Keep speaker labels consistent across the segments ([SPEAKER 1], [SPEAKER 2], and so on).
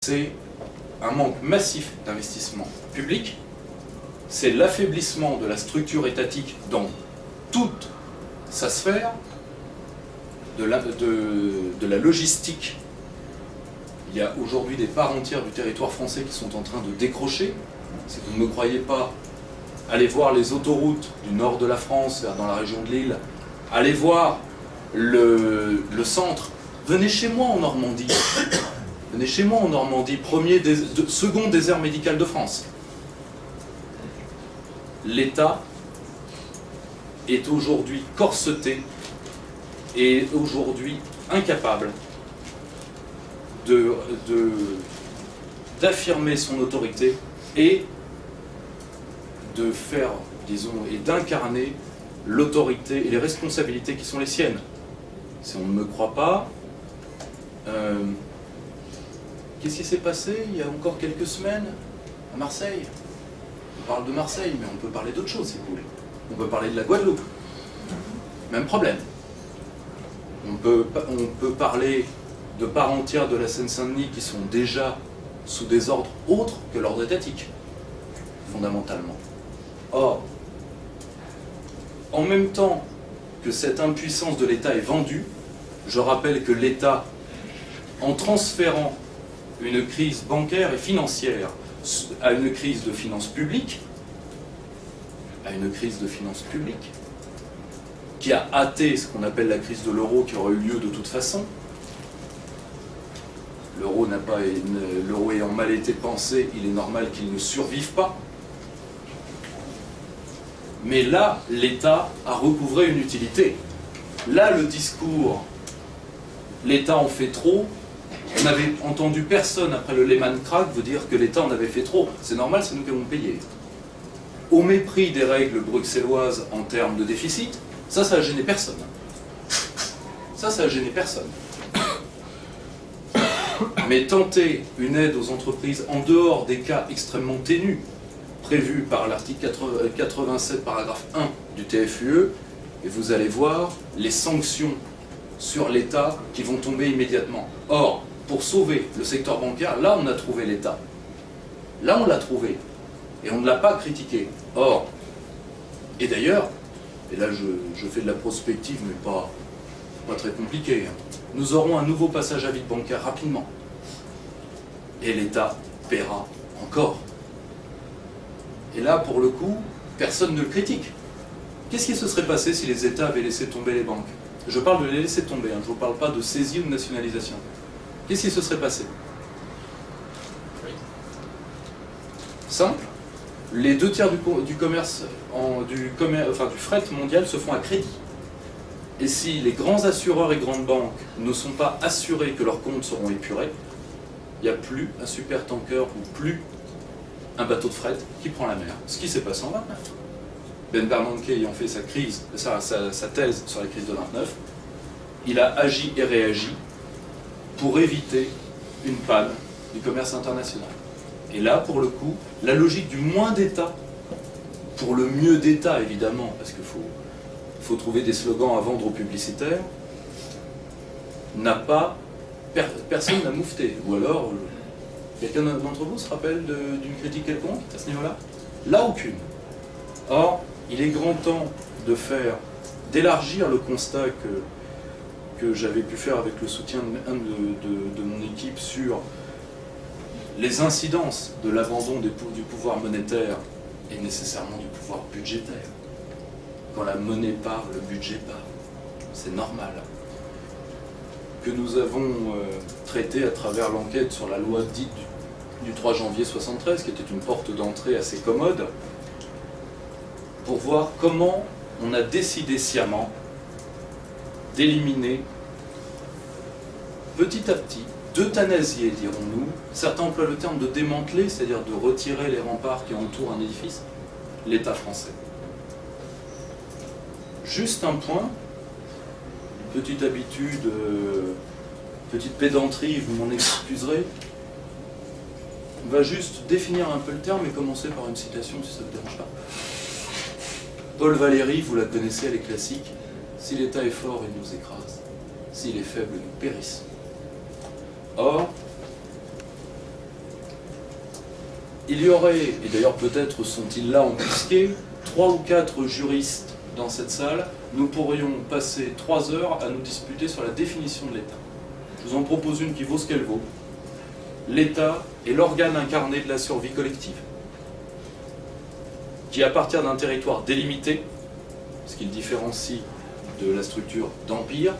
[SPEAKER 1] C'est un manque massif d'investissement public, c'est l'affaiblissement de la structure étatique dans toute sa sphère, de la logistique. Il y a aujourd'hui des parts entières du territoire français qui sont en train de décrocher. Si vous ne me croyez pas, allez voir les autoroutes du nord de la France, dans la région de Lille, allez voir le centre, venez chez moi en Normandie. Venez chez moi en Normandie, second désert médical de France. L'État est aujourd'hui corseté et aujourd'hui incapable d'affirmer son autorité et de faire, disons, et d'incarner l'autorité et les responsabilités qui sont les siennes. Si on ne me croit pas, qu'est-ce qui s'est passé il y a encore quelques semaines à Marseille? On parle de Marseille, mais on peut parler d'autre chose si vous voulez. On peut parler de la Guadeloupe. Même problème. On peut parler de parts entières de la Seine-Saint-Denis qui sont déjà sous des ordres autres que l'ordre étatique, fondamentalement. Or, en même temps que cette impuissance de l'État est vendue, je rappelle que l'État, en transférant une crise bancaire et financière à une crise de finances publiques, qui a hâté ce qu'on appelle la crise de l'euro qui aurait eu lieu de toute façon. L'euro ayant mal été pensé, il est normal qu'il ne survive pas. Mais là, l'État a recouvré une utilité. Là, le discours « l'État en fait trop », on n'avait entendu personne après le Lehman Crack vous dire que l'État en avait fait trop. C'est normal, c'est nous qui avons payé. Au mépris des règles bruxelloises en termes de déficit, ça a gêné personne. Ça a gêné personne. Mais tenter une aide aux entreprises en dehors des cas extrêmement ténus prévus par l'article 87, paragraphe 1 du TFUE, et vous allez voir les sanctions sur l'État qui vont tomber immédiatement. Or, pour sauver le secteur bancaire, là on a trouvé l'État. Là on l'a trouvé. Et on ne l'a pas critiqué. Or, et d'ailleurs, et là je fais de la prospective, mais pas très compliqué, nous aurons un nouveau passage à vide bancaire rapidement. Et l'État paiera encore. Et là, pour le coup, personne ne le critique. Qu'est-ce qui se serait passé si les États avaient laissé tomber les banques? Je parle de les laisser tomber, je ne vous parle pas de saisie ou de nationalisation. Qu'est-ce qui se serait passé? Simple. Les 2/3 du commerce, du fret mondial se font à crédit. Et si les grands assureurs et grandes banques ne sont pas assurés que leurs comptes seront épurés, il n'y a plus un supertanker ou plus un bateau de fret qui prend la mer. Ce qui s'est passé en 29. Ben Bernanke ayant fait sa thèse sur la crise de 29, il a agi et réagi pour éviter une panne du commerce international. Et là, pour le coup, la logique du moins d'État, pour le mieux d'État évidemment, parce qu'il faut trouver des slogans à vendre aux publicitaires, personne n'a moufté. Ou alors, quelqu'un d'entre vous se rappelle d'une critique quelconque à ce niveau-là? Là, aucune. Or, il est grand temps d'élargir le constat que j'avais pu faire avec le soutien de mon équipe sur les incidences de l'abandon du pouvoir monétaire et nécessairement du pouvoir budgétaire. Quand la monnaie part, le budget part. C'est normal. Que nous avons traité à travers l'enquête sur la loi dite du 3 janvier 1973, qui était une porte d'entrée assez commode, pour voir comment on a décidé sciemment d'éliminer petit à petit, d'euthanasier, dirons-nous, certains emploient le terme de démanteler, c'est-à-dire de retirer les remparts qui entourent un édifice, l'État français. Juste un point, une petite habitude, petite pédanterie, vous m'en excuserez. On va juste définir un peu le terme et commencer par une citation, si ça ne vous dérange pas. Paul Valéry, vous la connaissez, elle est classique. Si l'État est fort, il nous écrase. S'il est faible, nous périssons. Or, il y aurait, et d'ailleurs peut-être sont-ils là embusqués, 3 ou 4 juristes dans cette salle, nous pourrions passer 3 heures à nous disputer sur la définition de l'État. Je vous en propose une qui vaut ce qu'elle vaut. L'État est l'organe incarné de la survie collective, qui à partir d'un territoire délimité, ce qui le différencie de la structure d'empire,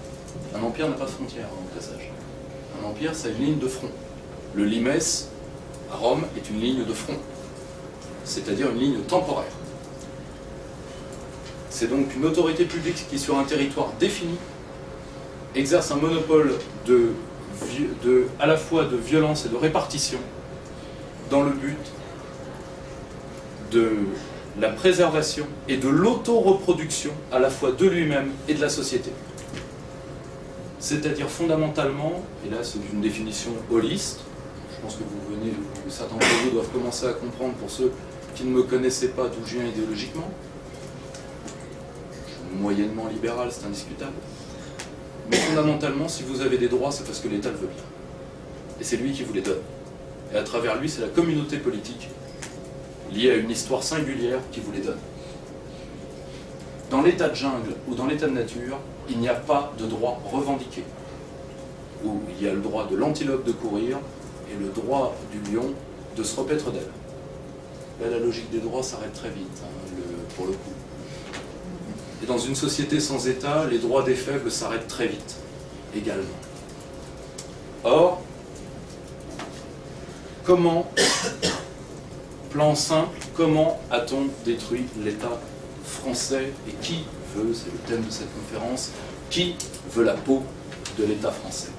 [SPEAKER 1] un empire n'a pas de frontière en passage. Un empire, c'est une ligne de front. Le limes, à Rome, est une ligne de front, c'est-à-dire une ligne temporaire. C'est donc une autorité publique qui, sur un territoire défini, exerce un monopole à la fois de violence et de répartition dans le but de la préservation et de l'auto-reproduction à la fois de lui-même et de la société. C'est-à-dire fondamentalement, et là c'est une définition holiste, je pense que certains d'entre vous doivent commencer à comprendre pour ceux qui ne me connaissaient pas d'où je viens idéologiquement. Je suis moyennement libéral, c'est indiscutable. Mais fondamentalement, si vous avez des droits, c'est parce que l'État le veut bien. Et c'est lui qui vous les donne. Et à travers lui, c'est la communauté politique liée à une histoire singulière qui vous les donne. Dans l'état de jungle ou dans l'état de nature, il n'y a pas de droit revendiqué. Où il y a le droit de l'antilope de courir et le droit du lion de se repaître d'elle. Là, la logique des droits s'arrête très vite, pour le coup. Et dans une société sans État, les droits des faibles s'arrêtent très vite, également. Or, comment, plan simple, comment a-t-on détruit l'État français et qui veut, c'est le thème de cette conférence, qui veut la peau de l'État français?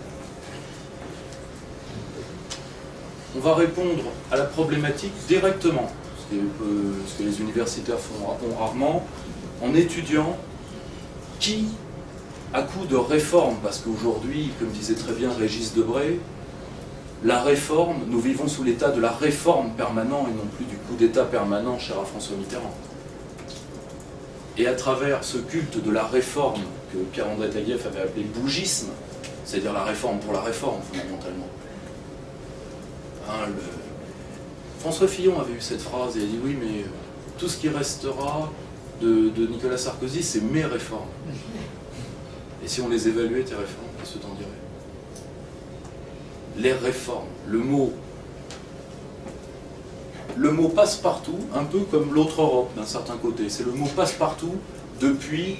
[SPEAKER 1] On va répondre à la problématique directement, ce que les universitaires font rarement, en étudiant qui, à coup de réforme, parce qu'aujourd'hui, comme disait très bien Régis Debray, la réforme, nous vivons sous l'état de la réforme permanent et non plus du coup d'état permanent cher à François Mitterrand. Et à travers ce culte de la réforme que Pierre-André Taguieff avait appelé bougisme, c'est-à-dire la réforme pour la réforme fondamentalement. François Fillon avait eu cette phrase et il a dit oui mais tout ce qui restera de Nicolas Sarkozy c'est mes réformes. Et si on les évaluait tes réformes, qu'est-ce que t'en dirais? Les réformes, le mot passe-partout, un peu comme l'autre Europe d'un certain côté. C'est le mot passe-partout depuis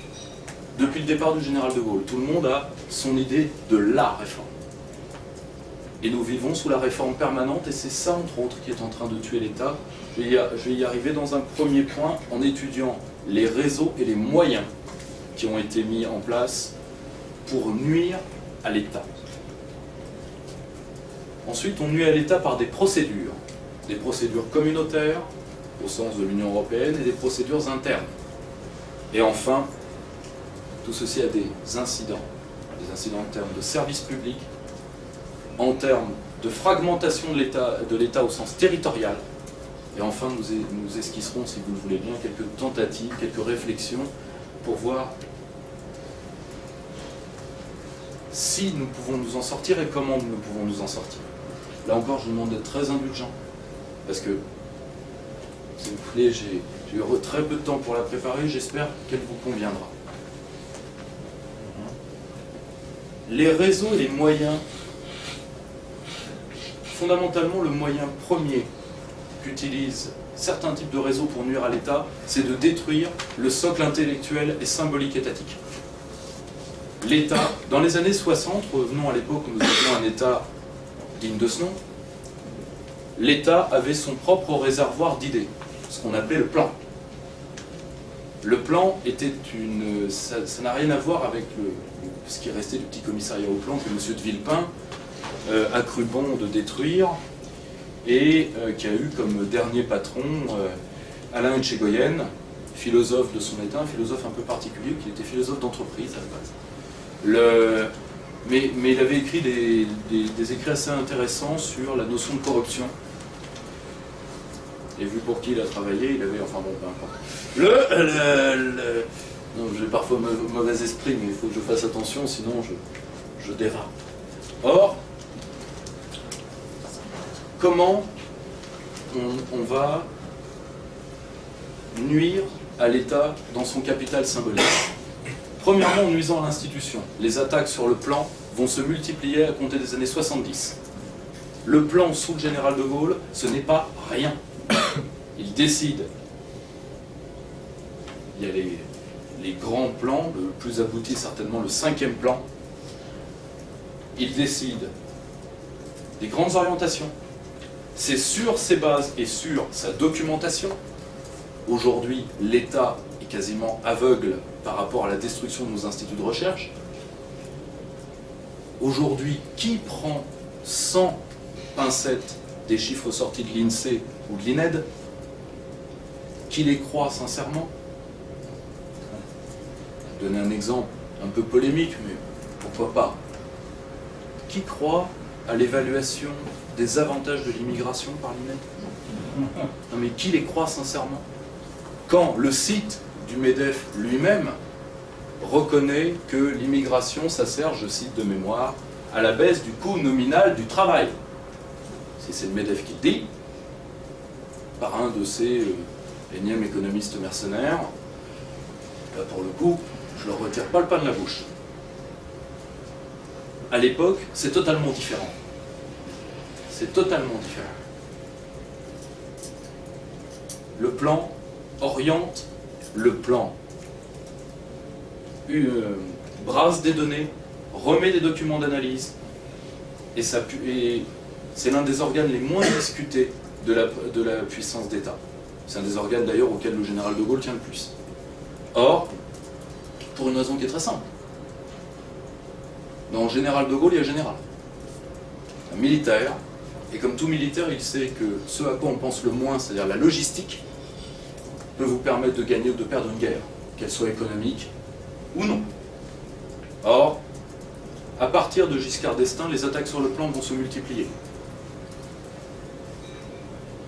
[SPEAKER 1] le départ du général de Gaulle. Tout le monde a son idée de la réforme. Et nous vivons sous la réforme permanente, et c'est ça, entre autres, qui est en train de tuer l'État. Je vais y arriver dans un premier point en étudiant les réseaux et les moyens qui ont été mis en place pour nuire à l'État. Ensuite, on nuit à l'État par des procédures communautaires, au sens de l'Union européenne, et des procédures internes. Et enfin, tout ceci a des incidents en termes de services publics, en termes de fragmentation de l'État au sens territorial. Et enfin, nous esquisserons, si vous le voulez bien, quelques tentatives, quelques réflexions pour voir si nous pouvons nous en sortir et comment nous pouvons nous en sortir. Là encore, je vous demande d'être très indulgent, parce que, si vous voulez, j'ai eu très peu de temps pour la préparer, j'espère qu'elle vous conviendra. Les réseaux et les moyens, fondamentalement, le moyen premier qu'utilisent certains types de réseaux pour nuire à l'État, c'est de détruire le socle intellectuel et symbolique étatique. L'État, dans les années 60, revenons à l'époque où nous avions un État digne de ce nom, l'État avait son propre réservoir d'idées, ce qu'on appelait le plan. Le plan était ça n'a rien à voir avec ce qui restait du petit commissariat au plan que M. de Villepin a cru bon de détruire et qui a eu comme dernier patron Alain Etchegoyen, philosophe de son état, un philosophe un peu particulier, qui était philosophe d'entreprise à la base. Mais il avait écrit des écrits assez intéressants sur la notion de corruption. Et vu pour qui il a travaillé, il avait... Enfin bon, peu importe. Non, j'ai parfois mauvais esprit, mais il faut que je fasse attention, sinon je dérape. Or, comment on va nuire à l'État dans son capital symbolique. Premièrement, en nuisant à l'institution. Les attaques sur le plan vont se multiplier à compter des années 70. Le plan sous le général de Gaulle, ce n'est pas rien. Il décide. Il y a les grands plans, le plus abouti certainement le 5e plan. Il décide des grandes orientations. C'est sur ces bases et sur sa documentation. Aujourd'hui, l'État est quasiment aveugle par rapport à la destruction de nos instituts de recherche. Aujourd'hui, qui prend sans pincette des chiffres sortis de l'INSEE ou de l'INED? Qui les croit sincèrement? Je vais donner un exemple un peu polémique, mais pourquoi pas? Qui croit à l'évaluation des avantages de l'immigration par l'INED? Non mais qui les croit sincèrement? Quand le site du MEDEF lui-même reconnaît que l'immigration, ça sert, je cite de mémoire, à la baisse du coût nominal du travail. Si c'est le MEDEF qui le dit, par un de ces énièmes économistes mercenaires, là pour le coup, je ne leur retire pas le pain de la bouche. À l'époque, c'est totalement différent. C'est totalement différent. Le plan oriente, le plan brasse des données, remet des documents d'analyse, et c'est l'un des organes les moins discutés de la puissance d'État. C'est un des organes d'ailleurs auquel le général de Gaulle tient le plus. Or, pour une raison qui est très simple. Dans le général de Gaulle, il y a général. Un militaire, et comme tout militaire, il sait que ce à quoi on pense le moins, c'est-à-dire la logistique, peut vous permettre de gagner ou de perdre une guerre, qu'elle soit économique ou non. Or, à partir de Giscard d'Estaing, les attaques sur le plan vont se multiplier.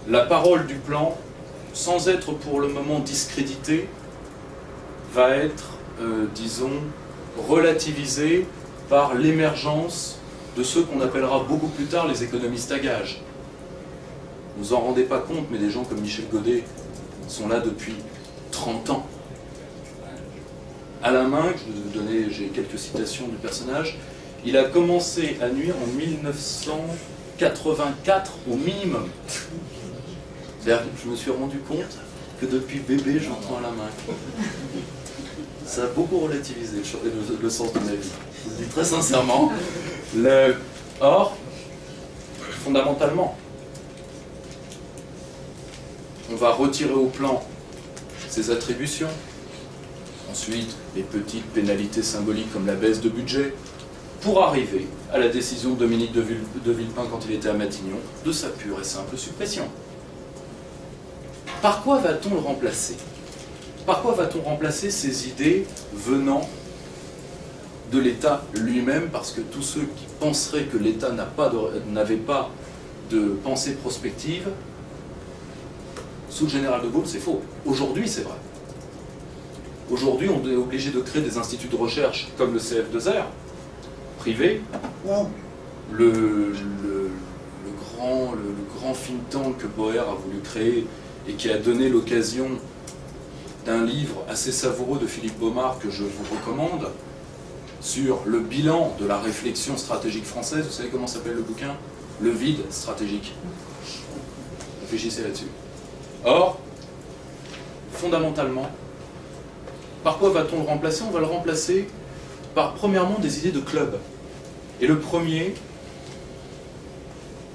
[SPEAKER 1] La parole du plan, sans être pour le moment discréditée, va être, disons, relativisée par l'émergence de ceux qu'on appellera beaucoup plus tard les économistes à gages. Vous en rendez pas compte, mais des gens comme Michel Godet sont là depuis 30 ans. Alain Minc, j'ai quelques citations du personnage, il a commencé à nuire en 1984 au minimum. C'est-à-dire que je me suis rendu compte que depuis bébé, j'entends Alain Minc. Ça a beaucoup relativisé le sens de ma vie. Je vous le dis très sincèrement. Or, fondamentalement, on va retirer au plan ses attributions. Ensuite, les petites pénalités symboliques comme la baisse de budget, pour arriver à la décision de Dominique de Villepin quand il était à Matignon, de sa pure et simple suppression. Par quoi va-t-on le remplacer? Par quoi va-t-on remplacer ces idées venant de l'État lui-même? Parce que tous ceux qui penseraient que l'État n'avait pas de pensée prospective, sous le général de Gaulle, c'est faux. Aujourd'hui, c'est vrai. Aujourd'hui, on est obligé de créer des instituts de recherche comme le CF2R, privé, ou le grand think tank que Boer a voulu créer et qui a donné l'occasion d'un livre assez savoureux de Philippe Baumard que je vous recommande, sur le bilan de la réflexion stratégique française. Vous savez comment s'appelle le bouquin? Le vide stratégique. Réfléchissez là-dessus. Or, fondamentalement, par quoi va-t-on le remplacer? On va le remplacer par, premièrement, des idées de club. Et le premier,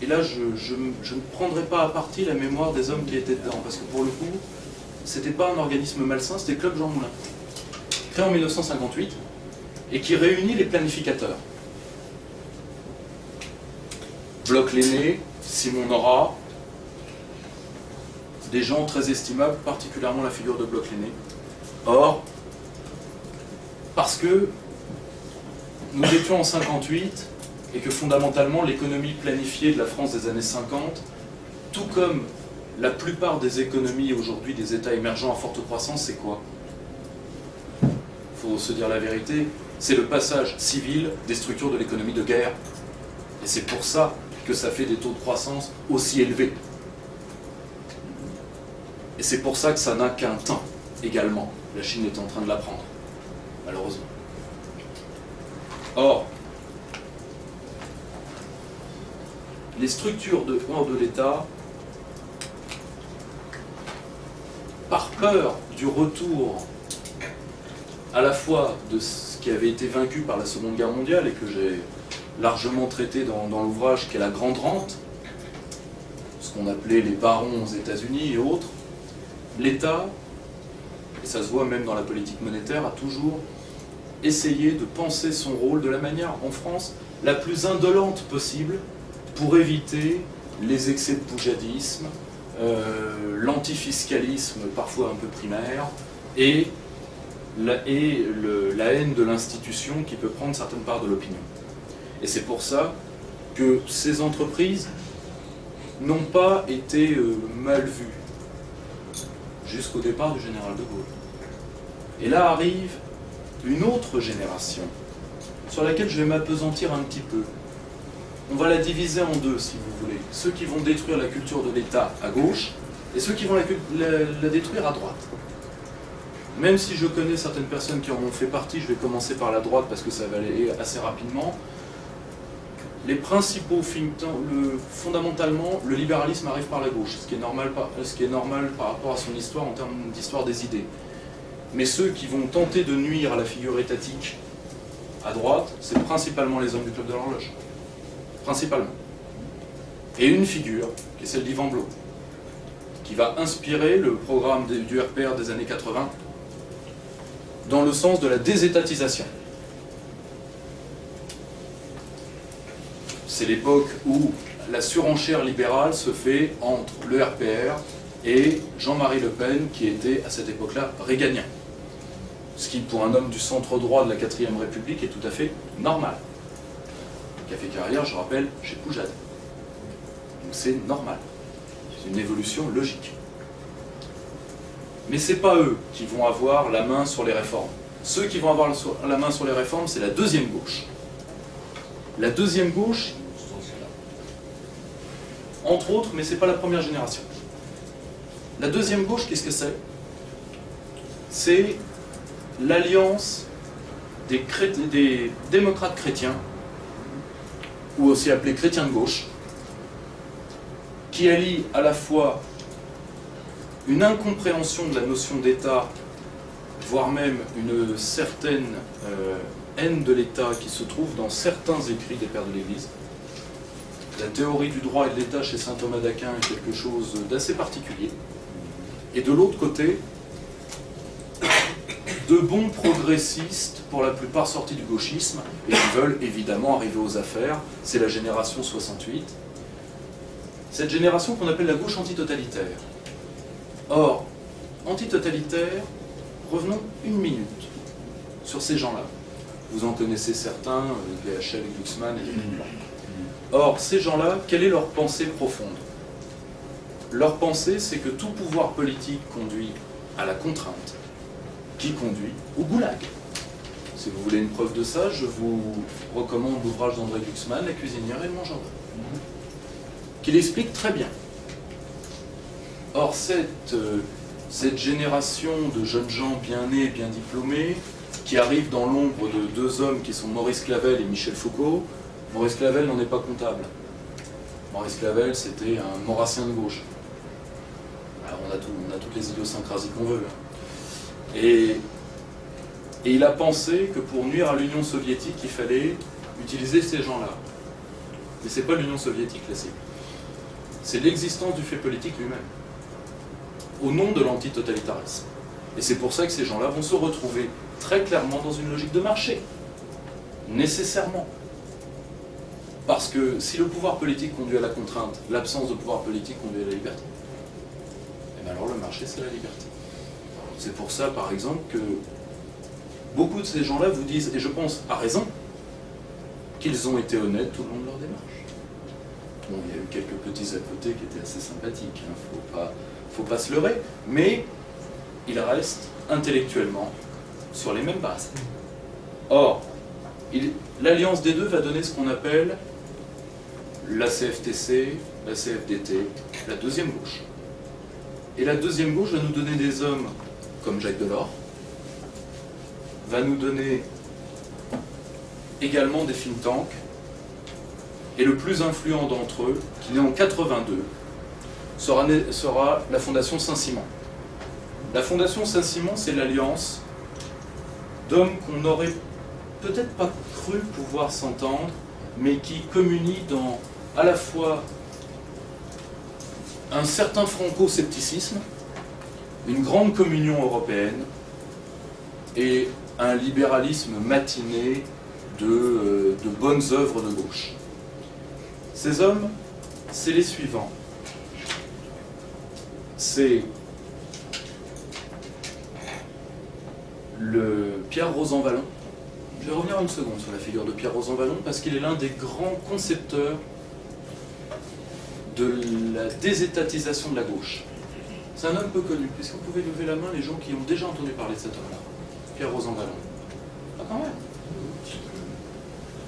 [SPEAKER 1] et là je ne prendrai pas à partie la mémoire des hommes qui étaient dedans, parce que pour le coup, c'était pas un organisme malsain, c'était le Club Jean Moulin, créé en 1958, et qui réunit les planificateurs. Bloch Lenné, Simon Nora, des gens très estimables, particulièrement la figure de Bloch Lenné. Or, parce que nous étions en 1958 et que fondamentalement l'économie planifiée de la France des années 50, tout comme la plupart des économies aujourd'hui des États émergents à forte croissance, c'est quoi? Il faut se dire la vérité, c'est le passage civil des structures de l'économie de guerre. Et c'est pour ça que ça fait des taux de croissance aussi élevés. Et c'est pour ça que ça n'a qu'un temps également. La Chine est en train de l'apprendre, malheureusement. Or, les structures hors de l'État, par peur du retour à la fois de ce qui avait été vaincu par la Seconde Guerre mondiale et que j'ai largement traité dans l'ouvrage qui est la Grande Rente, ce qu'on appelait les barons aux États-Unis et autres, l'État, et ça se voit même dans la politique monétaire, a toujours essayé de penser son rôle de la manière, en France, la plus indolente possible pour éviter les excès de poujadisme, l'antifiscalisme parfois un peu primaire, et la haine de l'institution qui peut prendre certaines parts de l'opinion. Et c'est pour ça que ces entreprises n'ont pas été mal vues jusqu'au départ du général de Gaulle. Et là arrive une autre génération sur laquelle je vais m'appesantir un petit peu. On va la diviser en deux, si vous voulez. Ceux qui vont détruire la culture de l'État à gauche et ceux qui vont la détruire à droite. Même si je connais certaines personnes qui en ont fait partie, je vais commencer par la droite parce que ça va aller assez rapidement. Les principaux think tanks, fondamentalement, le libéralisme arrive par la gauche, ce qui est normal par rapport à son histoire en termes d'histoire des idées. Mais ceux qui vont tenter de nuire à la figure étatique à droite, c'est principalement les hommes du Club de l'Horloge. Principalement. Et une figure, qui est celle d'Yvan Blot, qui va inspirer le programme du RPR des années 80 dans le sens de la désétatisation. C'est l'époque où la surenchère libérale se fait entre le RPR et Jean-Marie Le Pen, qui était à cette époque-là réganien. Ce qui, pour un homme du centre-droit de la 4ème République, est tout à fait normal. Qui a fait carrière, je rappelle, chez Poujade. Donc c'est normal. C'est une évolution logique. Mais ce n'est pas eux qui vont avoir la main sur les réformes. Ceux qui vont avoir la main sur les réformes, c'est la deuxième gauche. La deuxième gauche, entre autres, mais ce n'est pas la première génération. La deuxième gauche, qu'est-ce que c'est? C'est l'alliance des démocrates chrétiens, ou aussi appelés chrétiens de gauche, qui allie à la fois une incompréhension de la notion d'État, voire même une certaine haine de l'État qui se trouve dans certains écrits des pères de l'Église. La théorie du droit et de l'État chez saint Thomas d'Aquin est quelque chose d'assez particulier. Et de l'autre côté, de bons progressistes, pour la plupart sortis du gauchisme, et qui veulent évidemment arriver aux affaires. C'est la génération 68. Cette génération qu'on appelle la gauche antitotalitaire. Or, antitotalitaire, revenons une minute sur ces gens-là. Vous en connaissez certains, VHL, Glucksmann et Lénine. Or, ces gens-là, quelle est leur pensée profonde? Leur pensée, c'est que tout pouvoir politique conduit à la contrainte, qui conduit au goulag. Si vous voulez une preuve de ça, je vous recommande l'ouvrage d'André Glucksmann, La cuisinière et le mangeur, qui l'explique très bien. Or, cette génération de jeunes gens bien nés, bien diplômés, qui arrivent dans l'ombre de deux hommes qui sont Maurice Clavel et Michel Foucault, Maurice Clavel n'en est pas comptable. Maurice Clavel, c'était un maurassien de gauche. Alors, on a toutes les idiosyncrasies qu'on veut. Et il a pensé que pour nuire à l'Union soviétique, il fallait utiliser ces gens-là. Mais ce n'est pas l'Union soviétique, la cible. C'est l'existence du fait politique lui-même, au nom de l'antitotalitarisme. Et c'est pour ça que ces gens-là vont se retrouver très clairement dans une logique de marché. Nécessairement. Parce que si le pouvoir politique conduit à la contrainte, l'absence de pouvoir politique conduit à la liberté, et bien alors le marché, c'est la liberté. C'est pour ça, par exemple, que beaucoup de ces gens-là vous disent, et je pense à raison, qu'ils ont été honnêtes tout le long de leur démarche. Bon, il y a eu quelques petits à côté qui étaient assez sympathiques, faut pas se leurrer, mais ils restent intellectuellement sur les mêmes bases. Or, l'alliance des deux va donner ce qu'on appelle la CFTC, la CFDT, la deuxième gauche. Et la deuxième gauche va nous donner des hommes comme Jacques Delors, va nous donner également des think tanks, et le plus influent d'entre eux, qui naît en 82, sera la Fondation Saint-Simon. La Fondation Saint-Simon, c'est l'alliance d'hommes qu'on n'aurait peut-être pas cru pouvoir s'entendre, mais qui communient dans à la fois un certain franco-scepticisme, une grande communion européenne et un libéralisme matiné de bonnes œuvres de gauche. Ces hommes, c'est les suivants. C'est le Pierre Rosanvallon. Je vais revenir une seconde sur la figure de Pierre Rosanvallon parce qu'il est l'un des grands concepteurs de la désétatisation de la gauche. C'est un homme peu connu. Est-ce que vous pouvez lever la main les gens qui ont déjà entendu parler de cet homme-là? Pierre Rosanvallon. Ah, quand même.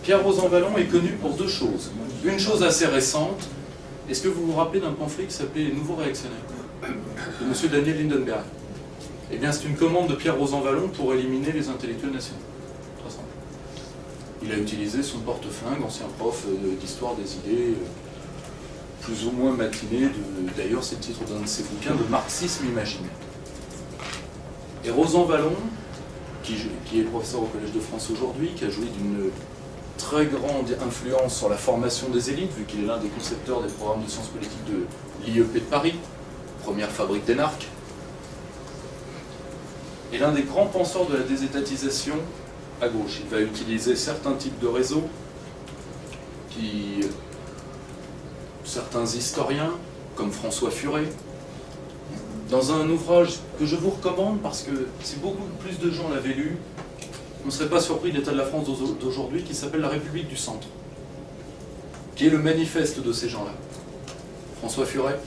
[SPEAKER 1] Pierre Rosanvallon est connu pour deux choses. Une chose assez récente. Est-ce que vous vous rappelez d'un pamphlet qui s'appelait Les Nouveaux Réactionnaires de M. Daniel Lindenberg? Eh bien, c'est une commande de Pierre Rosanvallon pour éliminer les intellectuels nationaux. Très simple. Il a utilisé son porte-flingue, ancien prof d'histoire des idées, plus ou moins matiné, d'ailleurs c'est le titre d'un de ses bouquins, de marxisme imaginaire. Et Rosanvallon, qui est professeur au Collège de France aujourd'hui, qui a joui d'une très grande influence sur la formation des élites, vu qu'il est l'un des concepteurs des programmes de sciences politiques de l'IEP de Paris, première fabrique d'énarques, est l'un des grands penseurs de la désétatisation à gauche. Il va utiliser certains types de réseaux certains historiens, comme François Furet, dans un ouvrage que je vous recommande parce que si beaucoup plus de gens l'avaient lu, on ne serait pas surpris de l'état de la France d'aujourd'hui, qui s'appelle La République du Centre, qui est le manifeste de ces gens-là. François Furet,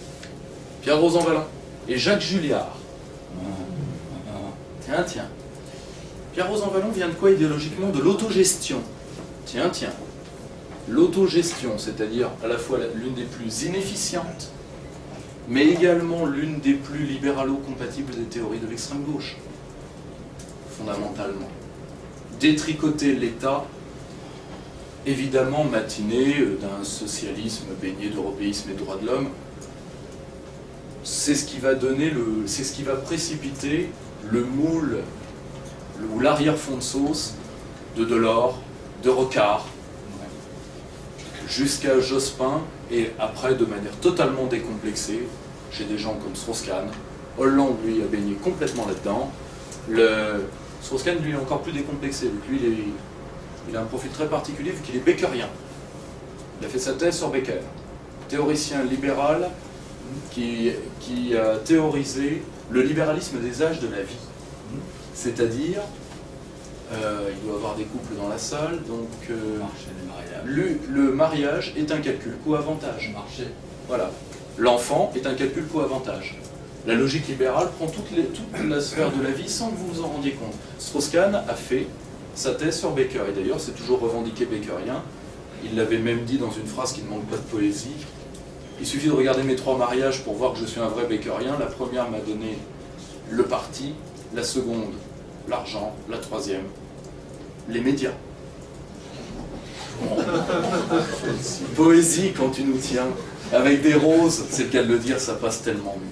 [SPEAKER 1] Pierre Rosanvallon et Jacques Julliard. Tiens. Pierre Rosanvallon vient de quoi idéologiquement? De l'autogestion. Tiens. L'autogestion, c'est-à-dire à la fois l'une des plus inefficientes, mais également l'une des plus libéralo-compatibles des théories de l'extrême gauche, fondamentalement. Détricoter l'État, évidemment matiné d'un socialisme baigné d'européisme et de droits de l'homme, c'est ce qui va précipiter le moule ou l'arrière-fond de sauce de Delors, de Rocard, jusqu'à Jospin, et après de manière totalement décomplexée, chez des gens comme Strauss-Kahn. Hollande, lui, a baigné complètement là-dedans. Strauss-Kahn, lui, est encore plus décomplexé. Lui, il a un profil très particulier, vu qu'il est beckerien. Il a fait sa thèse sur Becker, théoricien libéral qui a théorisé le libéralisme des âges de la vie. C'est-à-dire, il doit y avoir des couples dans la salle, donc le mariage est un calcul coût-avantage. Voilà. L'enfant est un calcul coût-avantage. La logique libérale prend toute la sphère de la vie sans que vous vous en rendiez compte. Strauss-Kahn a fait sa thèse sur Becker, et d'ailleurs c'est toujours revendiqué beckerien. Il l'avait même dit dans une phrase qui ne manque pas de poésie. Il suffit de regarder mes 3 mariages pour voir que je suis un vrai beckerien. La première m'a donné le parti, la seconde, l'argent, la troisième, les médias. Poésie quand tu nous tiens. Avec des roses, c'est le cas de le dire, ça passe tellement mieux.